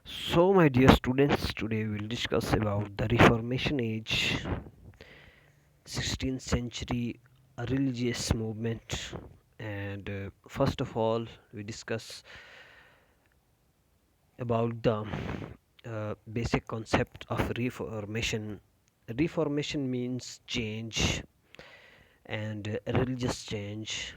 So, my dear students, today we will discuss about the Reformation age, 16th century religious movement. And first of all, we discuss about the basic concept of Reformation. Reformation means change and religious change.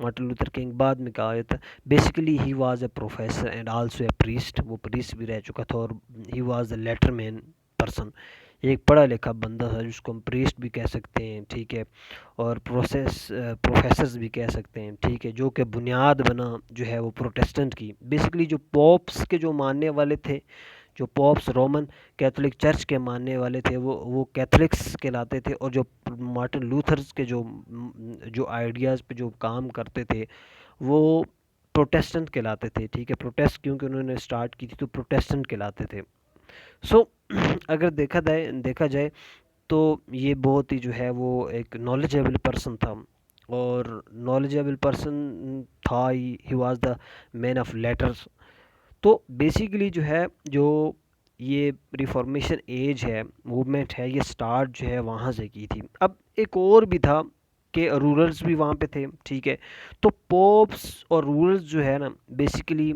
Martin Luther King بعد میں کہا جاتا ہے basically he was a professor and also a priest, وہ priest بھی رہ چکا تھا اور he was a letter man person, ایک پڑھا لکھا بندہ تھا جس کو ہم پریسٹ بھی کہہ سکتے ہیں، ٹھیک ہے، اور پروفیسرز بھی کہہ سکتے ہیں، ٹھیک ہے، جو کہ بنیاد بنا جو ہے وہ پروٹیسٹنٹ کی، بیسیکلی جو پوپس کے جو ماننے والے تھے، جو پوپس رومن کیتھولک چرچ کے ماننے والے تھے وہ کیتھولکس کہلاتے تھے، اور جو مارٹن لوتھرز کے جو آئیڈیاز پہ جو کام کرتے تھے وہ پروٹیسٹنٹ کہلاتے تھے، ٹھیک ہے، پروٹیسٹ کیونکہ انہوں نے اسٹارٹ کی تھی تو پروٹیسٹنٹ کہلاتے تھے۔ سو اگر دیکھا جائے تو یہ بہت ہی جو ہے وہ ایک نالجیبل پرسن تھا، اور نالجیبل پرسن تھا he was the man of letters. تو بیسیکلی جو ہے جو یہ ریفارمیشن ایج ہے، موومنٹ ہے، یہ سٹارٹ جو ہے وہاں سے کی تھی۔ اب ایک اور بھی تھا کہ رورلز بھی وہاں پہ تھے، ٹھیک ہے، تو پوپس اور رورلز جو ہے نا بیسیکلی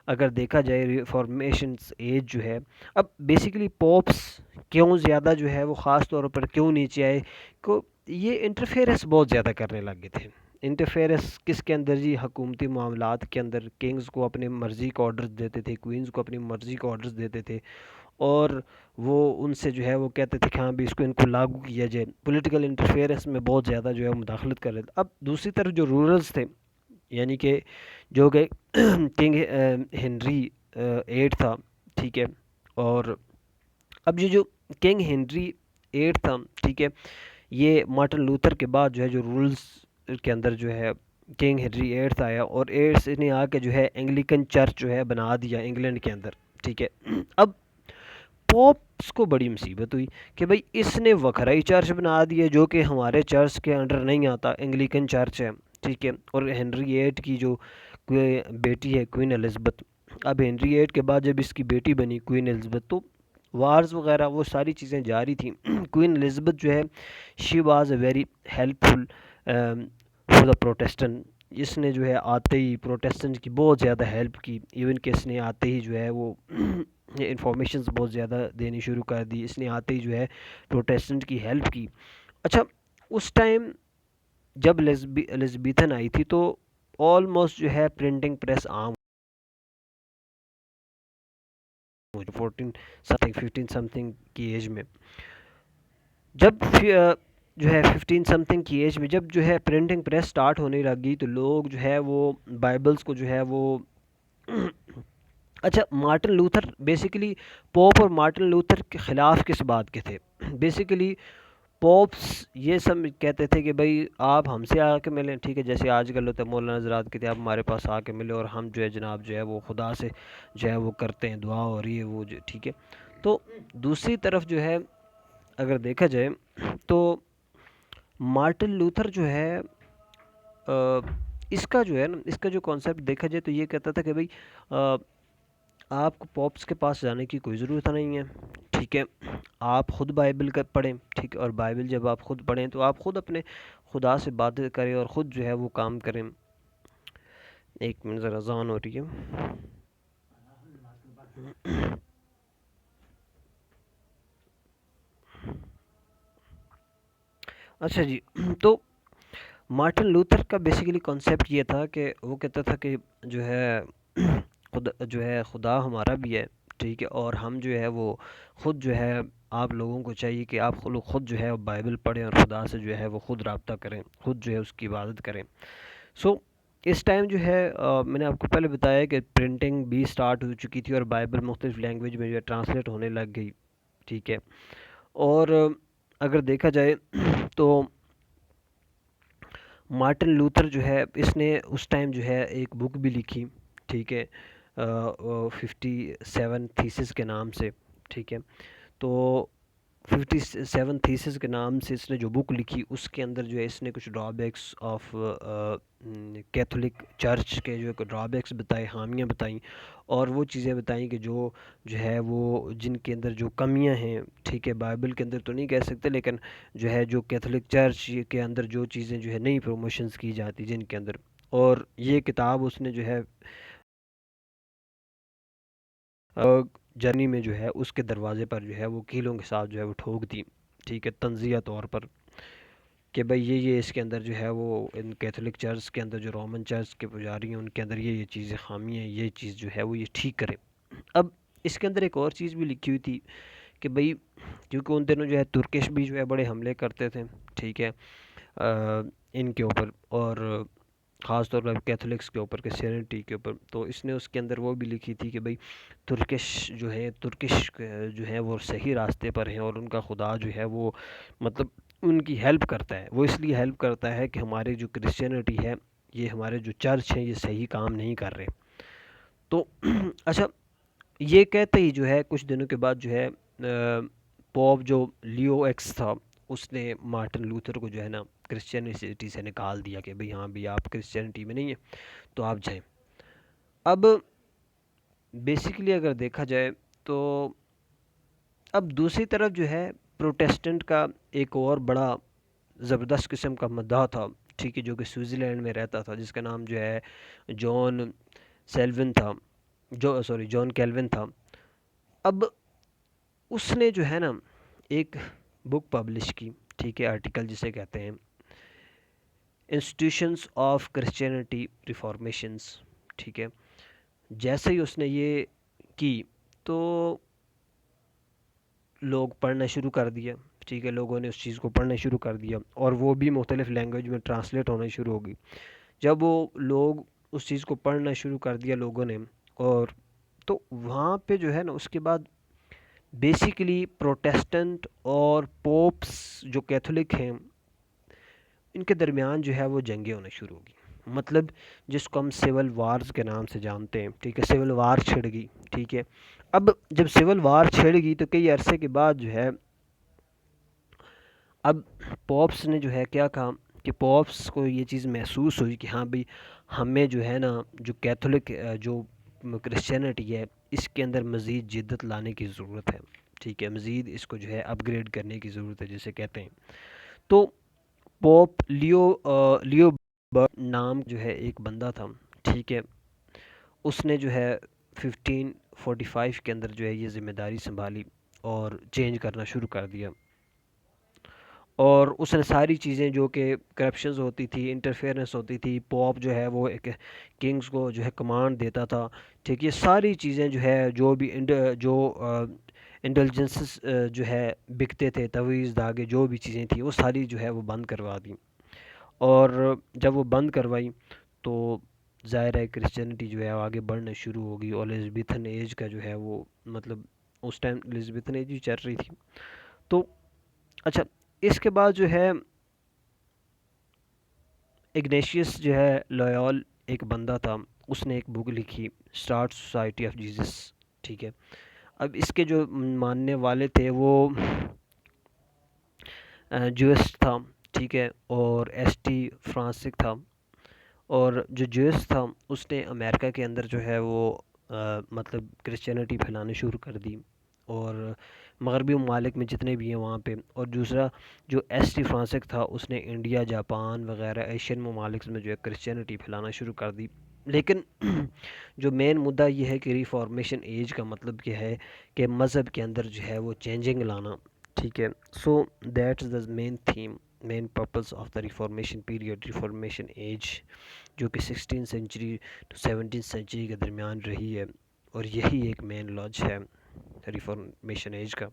اگر دیکھا جائے ریفارمیشنز ایج جو ہے، اب بیسیکلی پوپس کیوں زیادہ جو ہے وہ خاص طور پر کیوں نیچے آئے، کو یہ انٹرفیئرنس بہت زیادہ کرنے لگے تھے۔ انٹرفیئرنس کس کے اندر جی؟ حکومتی معاملات کے اندر، کنگز کو اپنی مرضی کا آرڈرز دیتے تھے، کوئنز کو اپنی مرضی کا آرڈرز دیتے تھے، اور وہ ان سے جو ہے وہ کہتے تھے کہ ہاں بھی اس کو ان کو لاگو کیا جائے۔ پولیٹیکل انٹرفیئرنس میں بہت زیادہ جو ہے مداخلت کر رہے تھے۔ اب دوسری طرف جو رورلز تھے، یعنی کہ جو کہ کنگ ہنری ایٹ تھا، ٹھیک ہے، اور اب یہ جو کنگ ہنری ایٹ تھا، ٹھیک ہے، یہ مارٹن لوتھر کے بعد جو ہے جو رولز کے اندر جو ہے کنگ ہنری ایٹھ آیا، اور ایٹس نے آ کے جو ہے انگلیکن چرچ جو ہے بنا دیا انگلینڈ کے اندر، ٹھیک ہے۔ اب پوپس کو بڑی مصیبت ہوئی کہ بھائی اس نے وکھرائی چرچ بنا دیا جو کہ ہمارے چرچ کے انڈر نہیں آتا، انگلیکن چرچ ہے، ٹھیک ہے، اور ہنری ایٹ کی جو بیٹی ہے کوئین الزبتھ، اب ہنری ایٹ کے بعد جب اس کی بیٹی بنی کوئین الزبتھ تو وارز وغیرہ وہ ساری چیزیں جاری تھیں۔ کوئین الزبتھ جو ہے she was a very helpful for the Protestant, اس نے جو ہے آتے ہی پروٹیسٹنٹ کی بہت زیادہ ہیلپ کی، ایون کہ اس نے آتے ہی جو ہے وہ انفارمیشنز بہت زیادہ دینی شروع کر دی، اس نے آتے ہی جو ہے پروٹیسٹنٹ کی ہیلپ کی۔ اچھا، اس ٹائم جب الزبیتھن آئی تھی تو آلموسٹ جو ہے پرنٹنگ پریس عام 14 سمتھنگ 15 سمتھنگ کی ایج میں، جب جو ہے 15 سمتھنگ کی ایج میں جب جو ہے پرنٹنگ پریس سٹارٹ ہونے لگی تو لوگ جو ہے وہ بائبلز کو جو ہے وہ اچھا، مارٹن لوتھر بیسیکلی پوپ اور مارٹن لوتھر کے خلاف کس بات کے تھے؟ بیسیکلی پوپس یہ سب کہتے تھے کہ بھائی آپ ہم سے آ کے ملیں، ٹھیک ہے، جیسے آج کل ہوتا ہے مولانا حضرات کہتے ہیں آپ ہمارے پاس آ کے ملے اور ہم جو ہے جناب جو ہے وہ خدا سے جو ہے وہ کرتے ہیں دعا ہو رہی ہے وہ جو، ٹھیک ہے۔ تو دوسری طرف جو ہے اگر دیکھا جائے تو مارٹن لوتھر جو ہے اس کا جو ہے نا، اس کا جو کانسیپٹ دیکھا جائے تو یہ کہتا تھا کہ بھائی آپ کو پوپس کے پاس جانے کی کوئی ضرورت نہیں ہے، ٹھیک ہے، آپ خود بائبل کا پڑھیں، ٹھیک ہے، اور بائبل جب آپ خود پڑھیں تو آپ خود اپنے خدا سے باتیں کریں اور خود جو ہے وہ کام کریں۔ ایک منٹ ذرا اذان ہو رہی ہے۔ اچھا جی، تو مارٹن لوتھر کا بیسیکلی کانسیپٹ یہ تھا کہ وہ کہتا تھا کہ جو ہے خدا ہمارا بھی ہے، ٹھیک ہے، اور ہم جو ہے وہ خود جو ہے آپ لوگوں کو چاہیے کہ آپ خود جو ہے بائبل پڑھیں اور خدا سے جو ہے وہ خود رابطہ کریں، خود جو ہے اس کی عبادت کریں۔ سو اس ٹائم جو ہے میں نے آپ کو پہلے بتایا کہ پرنٹنگ بھی سٹارٹ ہو چکی تھی اور بائبل مختلف لینگویج میں جو ہے ٹرانسلیٹ ہونے لگ گئی، ٹھیک ہے، اور اگر دیکھا جائے تو مارٹن لوتھر جو ہے اس نے اس ٹائم جو ہے ایک بک بھی لکھی، ٹھیک ہے، 57 تھیسز کے نام سے، ٹھیک ہے، تو 57 تھیسز کے نام سے اس نے جو بک لکھی اس کے اندر جو ہے اس نے کچھ ڈرا بیکس آف کیتھولک چرچ کے جو ڈرا بیکس بتائے، خامیاں بتائیں، اور وہ چیزیں بتائیں کہ جو ہے وہ جن کے اندر جو کمیاں ہیں، ٹھیک ہے، بائبل کے اندر تو نہیں کہہ سکتے لیکن جو ہے جو کیتھولک چرچ کے اندر جو چیزیں جو ہے نئی پروموشنز کی جاتی جن کے اندر، اور یہ کتاب اس نے جو ہے جرنی میں جو ہے اس کے دروازے پر جو ہے وہ کیلوں کے ساتھ جو ہے وہ ٹھوک دی، ٹھیک ہے، تنزیہ طور پر۔ کہ بھئی یہ اس کے اندر جو ہے وہ ان کیتھولک چرچ کے اندر جو رومن چرچ کے پجاری ہیں ان کے اندر یہ چیزیں خامی ہیں، یہ چیز جو ہے وہ یہ ٹھیک کریں۔ اب اس کے اندر ایک اور چیز بھی لکھی ہوئی تھی کہ بھئی کیونکہ ان دنوں جو ہے ترکش بھی جو ہے بڑے حملے کرتے تھے، ٹھیک ہے، ان کے اوپر، اور خاص طور پر کیتھولکس کے اوپر، کرسچینٹی کے اوپر، تو اس نے اس کے اندر وہ بھی لکھی تھی کہ بھئی ترکش جو ہے وہ صحیح راستے پر ہیں، اور ان کا خدا جو ہے وہ مطلب ان کی ہیلپ کرتا ہے، وہ اس لیے ہیلپ کرتا ہے کہ ہمارے جو کرسچینٹی ہے، یہ ہمارے جو چرچ ہیں یہ صحیح کام نہیں کر رہے۔ تو اچھا، یہ کہتے ہی جو ہے کچھ دنوں کے بعد جو ہے پوپ جو لیو ایکس تھا، اس نے مارٹن لوتھر کو جو ہے نا کرسچینٹی سے نکال دیا کہ بھئی ہاں بھی آپ کرسچینٹی میں نہیں ہیں تو آپ جائیں۔ اب بیسیکلی اگر دیکھا جائے تو اب دوسری طرف جو ہے پروٹیسٹنٹ کا ایک اور بڑا زبردست قسم کا مداح تھا، ٹھیک ہے، جو کہ سوئٹزرلینڈ میں رہتا تھا، جس کا نام جو ہے جان سیلون تھا، جان کیلون تھا۔ اب اس نے جو ہے نا ایک بک پبلش کی، ٹھیک ہے، آرٹیکل جسے کہتے ہیں انسٹیٹیوشنز آف کرسچینٹی ریفارمیشنز، ٹھیک ہے۔ جیسے ہی اس نے یہ کی تو لوگ پڑھنا شروع کر دیا، ٹھیک ہے، لوگوں نے اس چیز کو پڑھنا شروع کر دیا، اور وہ بھی مختلف لینگویج میں ٹرانسلیٹ ہونا شروع ہو گئی۔ جب وہ لوگ اس چیز کو پڑھنا شروع کر دیا لوگوں نے، اور تو وہاں پہ جو ہے نا اس کے بعد بیسیکلی پروٹیسٹنٹ اور پوپس جو کیتھولک ہیں ان کے درمیان جو ہے وہ جنگیں ہونا شروع ہو گئی، مطلب جس کو ہم سول وارز کے نام سے جانتے ہیں، ٹھیک ہے، سول وار چھڑ گئی، ٹھیک ہے۔ اب جب سول وار چھڑ گئی تو کئی عرصے کے بعد جو ہے اب پوپس نے جو ہے کیا کہا کہ پوپس کو یہ چیز محسوس ہوئی کہ ہاں بھئی ہمیں جو ہے نا جو کیتھولک جو کرسچینٹی ہے اس کے اندر مزید جدت لانے کی ضرورت ہے، ٹھیک ہے، مزید اس کو جو ہے اپ گریڈ کرنے کی ضرورت ہے جسے کہتے ہیں۔ تو پوپ لیو برٹ نام جو ہے ایک بندہ تھا، ٹھیک ہے، اس نے جو ہے 1545 کے اندر جو ہے یہ ذمہ داری سنبھالی اور چینج کرنا شروع کر دیا، اور اس نے ساری چیزیں جو کہ کرپشنز ہوتی تھی، انٹرفیئرنس ہوتی تھی، پوپ جو ہے وہ ایک کنگز کو جو ہے کمانڈ دیتا تھا، ٹھیک، یہ ساری چیزیں جو ہے جو بھی جو انٹیلیجنسز جو ہے بکتے تھے، تویز دھاگے جو بھی چیزیں تھیں وہ ساری جو ہے وہ بند کروا دیں، اور جب وہ بند کروائی تو ظاہر ہے کرسچینٹی جو ہے آگے بڑھنا شروع ہو گئی، اور الزبیتھن ایج کا جو ہے وہ مطلب اس ٹائم الزبیتھن ایج ہی چل رہی تھی۔ تو اچھا، اس کے بعد جو ہے اگنیشیس جو ہے لویال ایک بندہ تھا، اس نے ایک بک لکھی اسٹارٹ سوسائٹی آف جیزس، ٹھیک ہے۔ اب اس کے جو ماننے والے تھے وہ جوئس تھا، ٹھیک ہے، اور ایس ٹی فرانسک تھا، اور جو جوئس تھا اس نے امریکہ کے اندر جو ہے وہ مطلب کرسچینٹی پھیلانے شروع کر دی، اور مغربی ممالک میں جتنے بھی ہیں وہاں پہ، اور دوسرا جو ایس ٹی فرانسک تھا اس نے انڈیا، جاپان وغیرہ ایشین ممالک میں جو ہے کرسچینٹی پھیلانا شروع کر دی۔ لیکن جو مین مدعا یہ ہے کہ ریفارمیشن ایج کا مطلب کیا ہے کہ مذہب کے اندر جو ہے وہ چینجنگ لانا، ٹھیک ہے۔ So that is the main theme, main purpose of the reformation period, reformation age, جو کہ 16 سینچری ٹو 17 سینچری کے درمیان رہی ہے، اور یہی ایک مین لاج ہے ریفارمیشن ایج کا۔